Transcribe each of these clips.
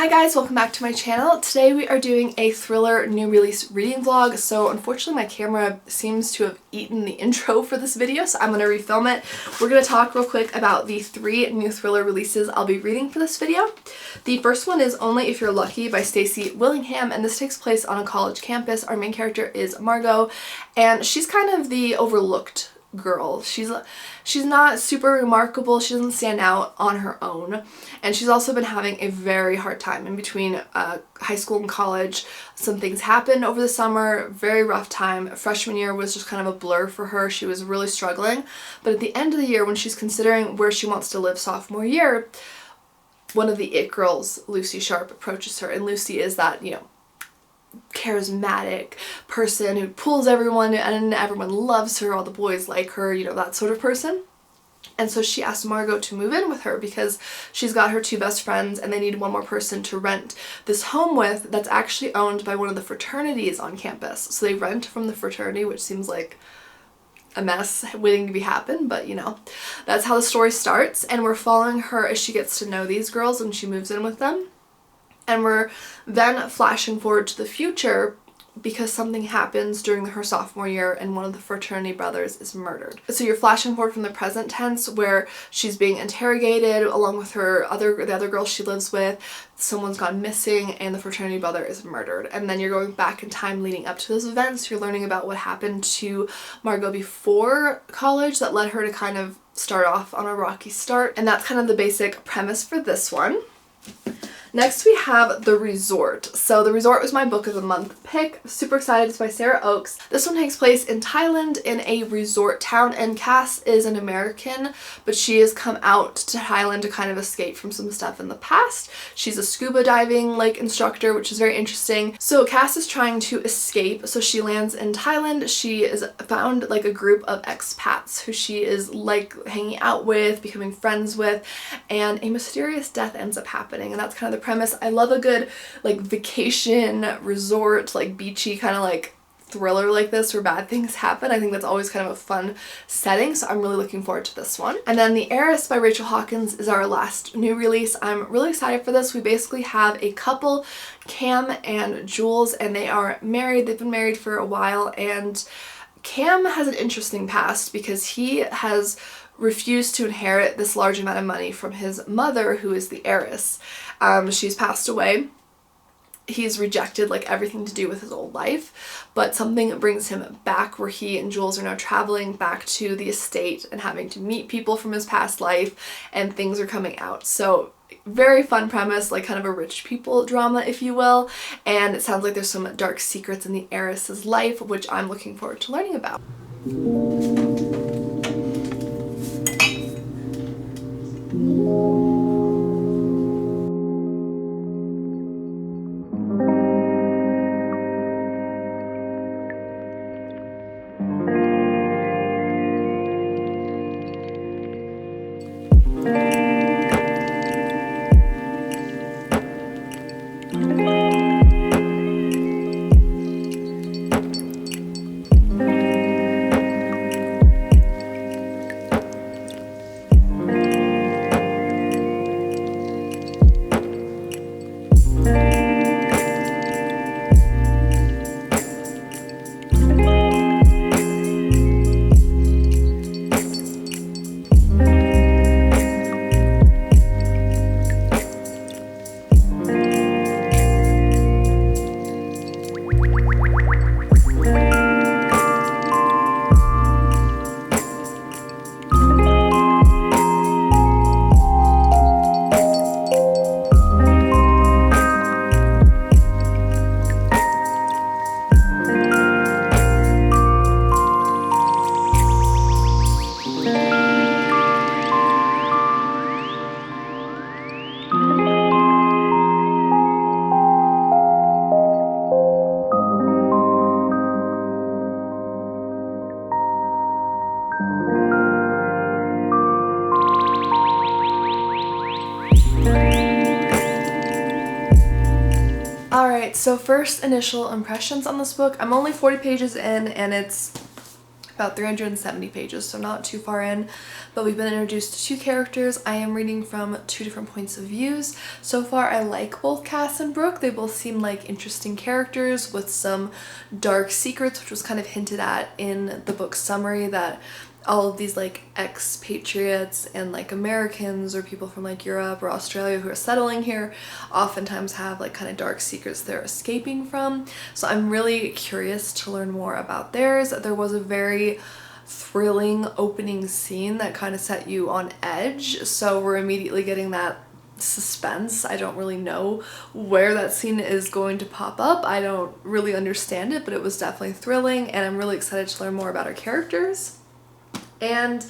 Hi guys, welcome back to my channel. Today we are doing a thriller new release reading vlog. So unfortunately my camera seems to have eaten the intro for this video, so I'm going to refilm it. We're going to talk real quick about the 3 new thriller releases I'll be reading for this video. The first one is Only If You're Lucky by Stacy Willingham, and this takes place on a college campus. Our main character is Margot, and she's kind of the overlooked girl. She's not super remarkable, she doesn't stand out on her own, and she's also been having a very hard time in between high school and college. Some things happened over the summer, very rough time. Freshman year was just kind of a blur for her. She was really struggling, but at the end of the year when she's considering where she wants to live sophomore year, one of the it girls, Lucy Sharp, approaches her, and Lucy is that, charismatic person who pulls everyone and everyone loves her, all the boys like her, that sort of person. And so she asked Margot to move in with her because she's got her 2 best friends and they need one more person to rent this home with that's actually owned by one of the fraternities on campus. So they rent from the fraternity, which seems like a mess waiting to be happen, but that's how the story starts, and we're following her as she gets to know these girls and she moves in with them. And we're then flashing forward to the future because something happens during her sophomore year and one of the fraternity brothers is murdered. So you're flashing forward from the present tense where she's being interrogated along with the other girl she lives with. Someone's gone missing and the fraternity brother is murdered. And then you're going back in time leading up to those events. You're learning about what happened to Margot before college that led her to kind of start off on a rocky start. And that's kind of the basic premise for this one. Next we have The Resort. So The Resort was my book of the month pick. Super excited. It's by Sara Ochs. This one takes place in Thailand in a resort town, and Cass is an American, but she has come out to Thailand to kind of escape from some stuff in the past. She's a scuba diving instructor, which is very interesting. So Cass is trying to escape, so she lands in Thailand. She is found a group of expats who she is hanging out with, becoming friends with, and a mysterious death ends up happening, and that's kind of the premise. I love a good vacation resort, beachy kind of thriller like this where bad things happen. I think that's always kind of a fun setting, so I'm really looking forward to this one. And then The Heiress by Rachel Hawkins is our last new release. I'm really excited for this. We basically have a couple, Cam and Jules, and they are married. They've been married for a while, and Cam has an interesting past because he has refused to inherit this large amount of money from his mother, who is the heiress. She's passed away. He's rejected everything to do with his old life, but something brings him back where he and Jules are now traveling back to the estate and having to meet people from his past life, and things are coming out. So very fun premise, kind of a rich people drama, if you will, and it sounds like there's some dark secrets in the heiress's life, which I'm looking forward to learning about. Alright, so first initial impressions on this book. I'm only 40 pages in and it's about 370 pages, so not too far in, but we've been introduced to two characters. I am reading from two different points of views. So far I like both Cass and Brooke. They both seem like interesting characters with some dark secrets, which was kind of hinted at in the book summary, that all of these like expatriates and like Americans or people from like Europe or Australia who are settling here oftentimes have like kind of dark secrets they're escaping from. So I'm really curious to learn more about theirs. There was a very thrilling opening scene that kind of set you on edge, so we're immediately getting that suspense. I don't really know where that scene is going to pop up. I don't really understand it, but it was definitely thrilling, and I'm really excited to learn more about our characters. And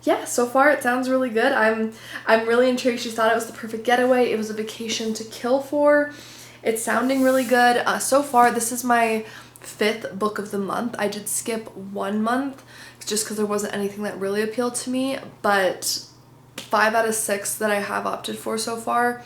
yeah, so far it sounds really good. I'm really intrigued. She thought it was the perfect getaway. It was a vacation to kill for. It's sounding really good. So far, this is my 5th book of the month. I did skip 1 month just because there wasn't anything that really appealed to me, but 5 out of 6 that I have opted for so far,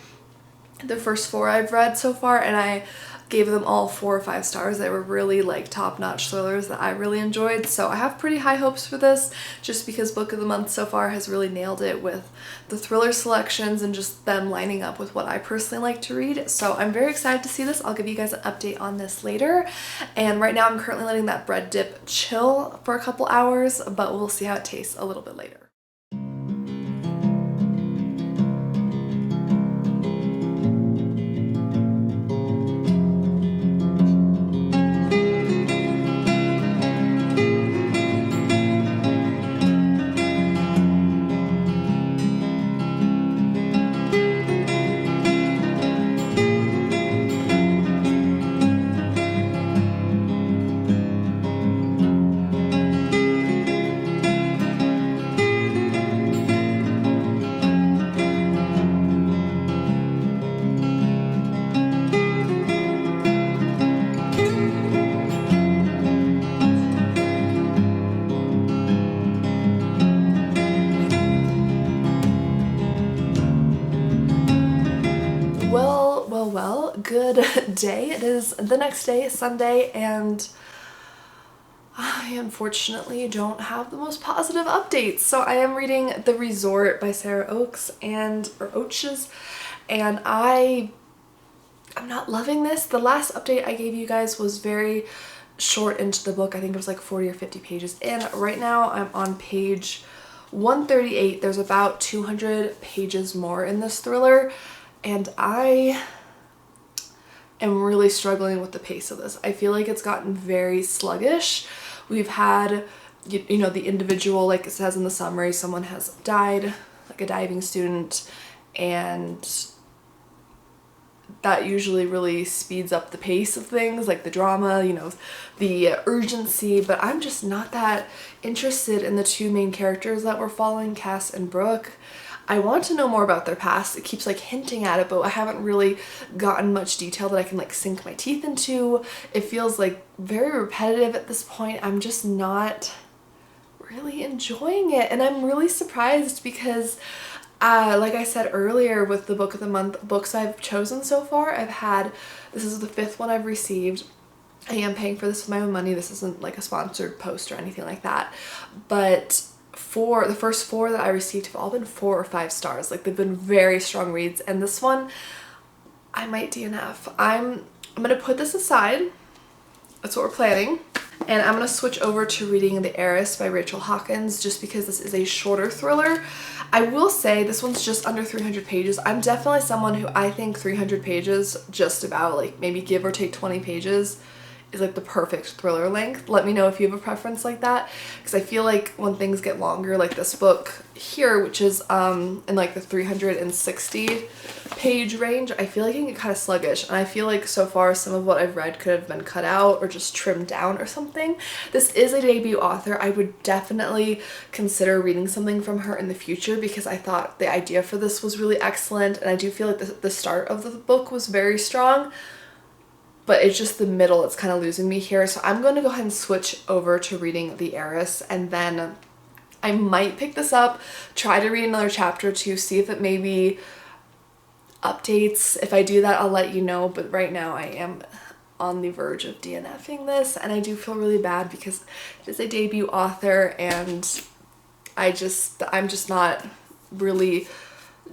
the first 4 I've read so far, and I gave them all 4 or 5 stars. They were really like top-notch thrillers that I really enjoyed, so I have pretty high hopes for this just because book of the month so far has really nailed it with the thriller selections and just them lining up with what I personally like to read. So I'm very excited to see this. I'll give you guys an update on this later, and right now I'm currently letting that bread dip chill for a couple hours, but we'll see how it tastes a little bit later. Well, good day. It is the next day, Sunday, and I unfortunately don't have the most positive updates. So I am reading The Resort by Sara Ochs or Ochs, and I'm not loving this. The last update I gave you guys was very short into the book. I think it was like 40 or 50 pages in. Right now I'm on page 138. There's about 200 pages more in this thriller, and I am really struggling with the pace of this. I feel like it's gotten very sluggish. We've had, you know, the individual, like it says in the summary, someone has died, like a diving student, and that usually really speeds up the pace of things, like the drama, you know, the urgency, but I'm just not that interested in the two main characters that we're following, Cass and Brooke. I want to know more about their past. It keeps like hinting at it, but I haven't really gotten much detail that I can like sink my teeth into. It feels like very repetitive at this point. I'm just not really enjoying it, and I'm really surprised because like I said earlier with the book of the month books I've chosen so far, this is the 5th one I've received. I am paying for this with my own money. This isn't like a sponsored post or anything like that, but the first 4 that I received have all been 4 or 5 stars. Like, they've been very strong reads, and this one I might DNF. I'm gonna put this aside. That's what we're planning. And I'm gonna switch over to reading The Heiress by Rachel Hawkins just because this is a shorter thriller. I will say this one's just under 300 pages. I'm definitely someone who I think 300 pages, just about like maybe give or take 20 pages, is like the perfect thriller length. Let me know if you have a preference like that, because I feel like when things get longer, like this book here, which is in like the 360 page range, I feel like it can get kind of sluggish, and I feel like so far some of what I've read could have been cut out or just trimmed down or something. This is a debut author. I would definitely consider reading something from her in the future because I thought the idea for this was really excellent, and I do feel like the start of the book was very strong, but it's just the middle that's kind of losing me here. So I'm going to go ahead and switch over to reading The Heiress, and then I might pick this up, try to read another chapter to see if it maybe updates. If I do that, I'll let you know, but right now I am on the verge of DNFing this, and I do feel really bad because it is a debut author, and I'm just not really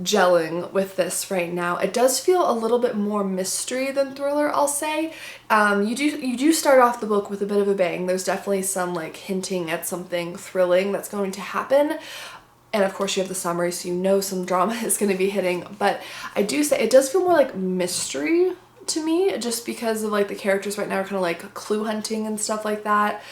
gelling with this right now. It does feel a little bit more mystery than thriller, I'll say. You do start off the book with a bit of a bang. There's definitely some like hinting at something thrilling that's going to happen. And of course you have the summary, so you know some drama is going to be hitting. But I do say it does feel more like mystery to me, just because of like the characters right now are kind of like clue hunting and stuff like that.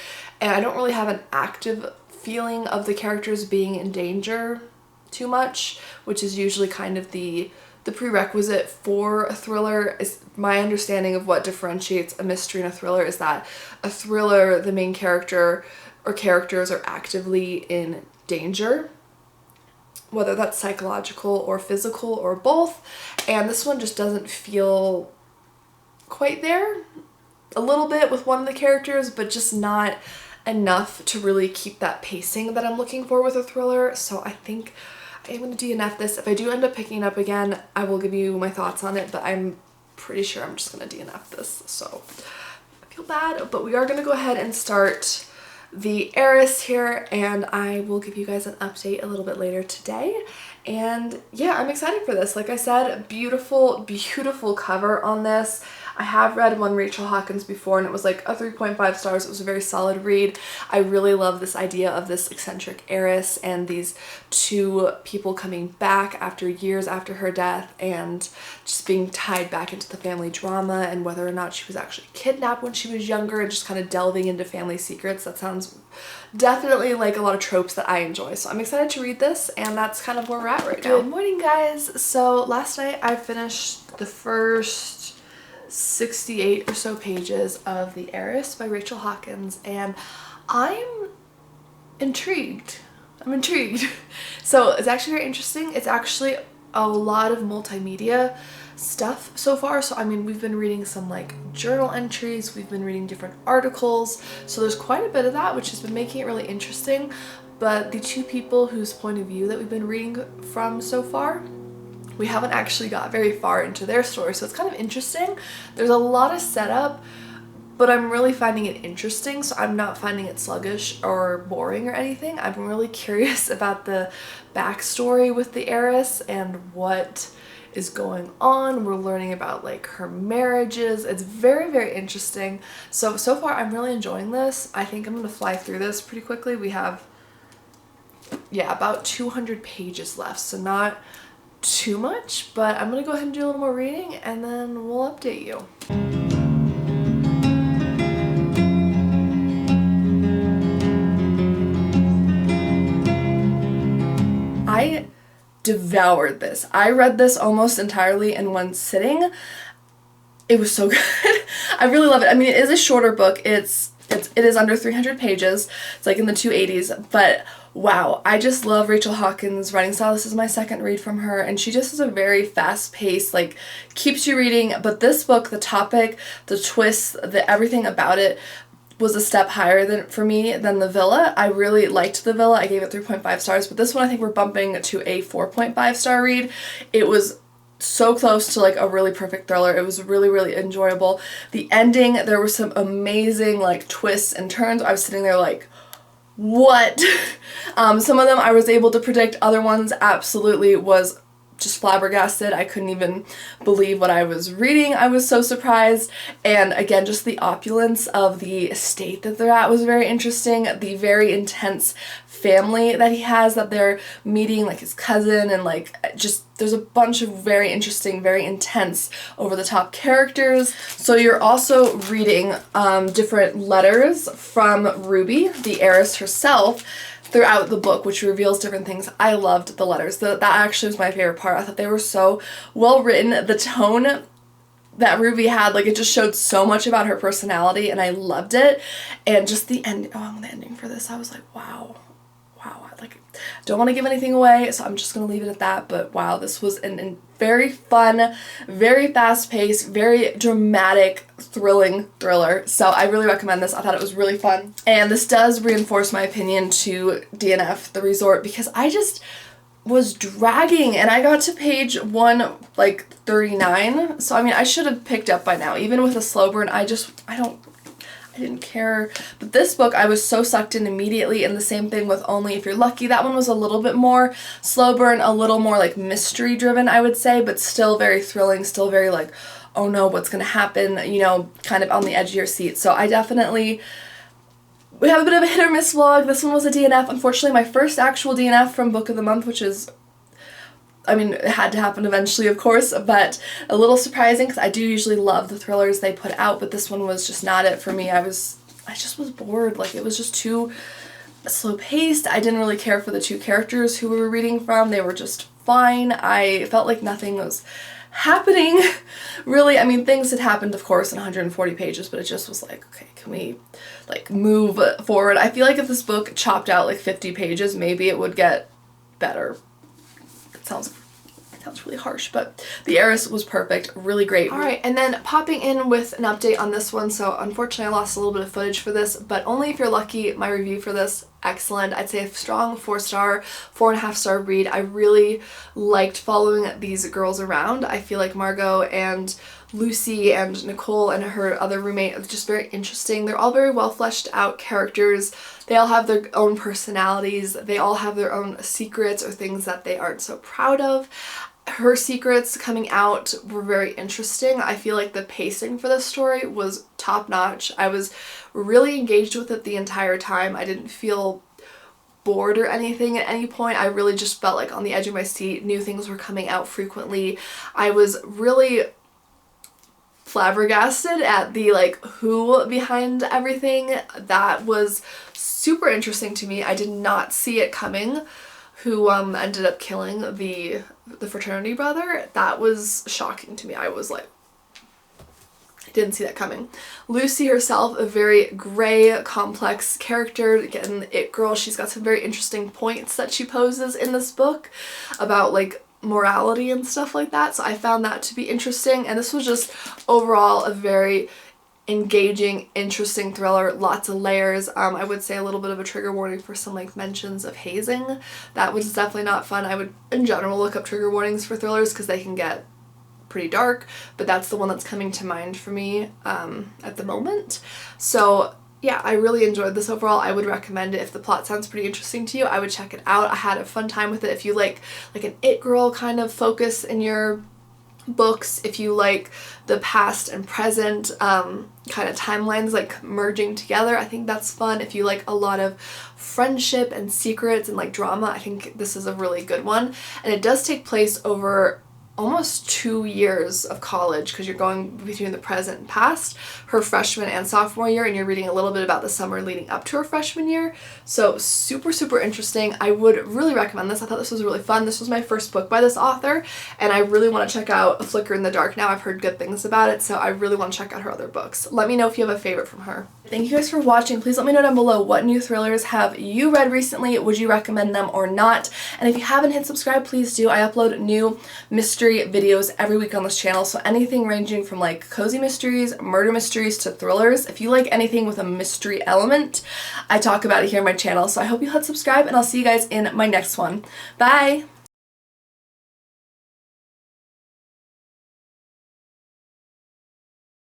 And I don't really have an active feeling of the characters being in danger too much, which is usually kind of the prerequisite for a thriller. Is my understanding of what differentiates a mystery and a thriller is that a thriller, the main character or characters are actively in danger, whether that's psychological or physical or both, and this one just doesn't feel quite there. A little bit with one of the characters, but just not enough to really keep that pacing that I'm looking for with a thriller. So I think I'm going to DNF this. If I do end up picking it up again, I will give you my thoughts on it, but I'm pretty sure I'm just going to DNF this. So I feel bad, but we are going to go ahead and start the Heiress here, and I will give you guys an update a little bit later today. And yeah, I'm excited for this. Like I said, beautiful, beautiful cover on this. I have read one Rachel Hawkins before, and it was like a 3.5 stars. It was a very solid read. I really love this idea of this eccentric heiress and these two people coming back after years after her death and just being tied back into the family drama and whether or not she was actually kidnapped when she was younger, and just kind of delving into family secrets. That sounds definitely like a lot of tropes that I enjoy. So I'm excited to read this, and that's kind of where we're at right now. Good morning, guys. So last night I finished the first 68 or so pages of The Heiress by Rachel Hawkins, and I'm intrigued. So it's actually very interesting. It's actually a lot of multimedia stuff so far. So I mean, we've been reading some like journal entries, we've been reading different articles, so there's quite a bit of that, which has been making it really interesting. But the two people whose point of view that we've been reading from so far, we haven't actually got very far into their story, so it's kind of interesting. There's a lot of setup, but I'm really finding it interesting, so I'm not finding it sluggish or boring or anything. I'm really curious about the backstory with the Heiress and what is going on. We're learning about like her marriages. It's very, very interesting. So far I'm really enjoying this. I think I'm gonna fly through this pretty quickly. We have, yeah, about 200 pages left, so not too much, but I'm gonna go ahead and do a little more reading and then we'll update you. I devoured this. I read this almost entirely in one sitting. It was so good. I really love it. I mean, it is a shorter book. It is under 300 pages. It's like in the 280s, but wow, I just love Rachel Hawkins' writing style. This is my second read from her, and she just is a very fast-paced, like, keeps you reading. But this book, the topic, the twists, everything about it was a step higher for me than The Villa. I really liked The Villa. I gave it 3.5 stars, but this one I think we're bumping to a 4.5 star read. It was so close to like a really perfect thriller. It was really, really enjoyable. The ending, there were some amazing like twists and turns. I was sitting there like, what? Some of them I was able to predict, other ones absolutely was just flabbergasted. I couldn't even believe what I was reading. I was so surprised. And again, just the opulence of the estate that they're at was very interesting. The very intense family that he has that they're meeting, like his cousin, and like just there's a bunch of very interesting, very intense, over-the-top characters. So you're also reading different letters from Ruby, the heiress herself, throughout the book, which reveals different things. I loved the letters. That actually was my favorite part. I thought they were so well written. The tone that Ruby had, like, it just showed so much about her personality, and I loved it. And just the end, the ending for this, I was like, wow. Like, don't want to give anything away, so I'm just gonna leave it at that. But wow, this was a very fun, very fast-paced, very dramatic, thrilling thriller. So I really recommend this. I thought it was really fun, and this does reinforce my opinion to DNF the resort, because was dragging, and I got to page 139. So I mean, I should have picked up by now. Even with a slow burn, I didn't care. But this book, I was so sucked in immediately, and the same thing with Only If You're Lucky. That one was a little bit more slow burn, a little more like mystery driven, I would say, but still very thrilling, still very like, oh no, what's gonna happen, you know, kind of on the edge of your seat. So I definitely, we have a bit of a hit or miss vlog. This one was a DNF. Unfortunately, my first actual DNF from Book of the Month, which is, I mean, it had to happen eventually, of course, but a little surprising because I do usually love the thrillers they put out, but this one was just not it for me. I just was bored. Like, it was just too slow paced. I didn't really care for the two characters who we were reading from. They were just fine. I felt like nothing was happening, really. I mean, things had happened, of course, in 140 pages, but it just was like, okay, can we like move forward? I feel like if this book chopped out like 50 pages, maybe it would get better. It sounds really harsh, but the Heiress was perfect, really great. Alright, and then popping in with an update on this one. So unfortunately I lost a little bit of footage for this, but Only If You're Lucky, my review for this, excellent. I'd say a strong 4-star, 4.5-star read. I really liked following these girls around. I feel like Margot and Lucy and Nicole and her other roommate are just very interesting. They're all very well fleshed out characters. They all have their own personalities. They all have their own secrets or things that they aren't so proud of. Her secrets coming out were very interesting. I feel like the pacing for this story was top notch. I was really engaged with it the entire time. I didn't feel bored or anything at any point. I really just felt like on the edge of my seat. New things were coming out frequently. I was really flabbergasted at the like who behind everything. That was super interesting to me. I did not see it coming. Who ended up killing the fraternity brother. That was shocking to me. I was like, I didn't see that coming. Lucy herself, a very gray, complex character. Again, the it girl. She's got some very interesting points that she poses in this book about like morality and stuff like that. So I found that to be interesting. And this was just overall a very engaging, interesting thriller, lots of layers. I would say a little bit of a trigger warning for some like mentions of hazing. That was definitely not fun. I would in general look up trigger warnings for thrillers because they can get pretty dark, but that's the one that's coming to mind for me at the moment. So yeah, I really enjoyed this overall. I would recommend it. If the plot sounds pretty interesting to you, I would check it out. I had a fun time with it. If you like an it girl kind of focus in your books, if you like the past and present kind of timelines like merging together, I think that's fun. If you like a lot of friendship and secrets and like drama, I think this is a really good one. And it does take place over almost 2 years of college because you're going between the present and past, her freshman and sophomore year, and you're reading a little bit about the summer leading up to her freshman year. So super interesting. I would really recommend this. I thought this was really fun. This was my first book by this author, and I really want to check out A Flicker in the Dark now. I've heard good things about it, so I really want to check out her other books. Let me know if you have a favorite from her. Thank you guys for watching. Please let me know down below what new thrillers have you read recently. Would you recommend them or not? And if you haven't hit subscribe, please do. I upload new mystery videos every week on this channel, so anything ranging from like cozy mysteries, murder mysteries, to thrillers. If you like anything with a mystery element, I talk about it here on my channel. So I hope you hit subscribe, and I'll see you guys in my next one. Bye!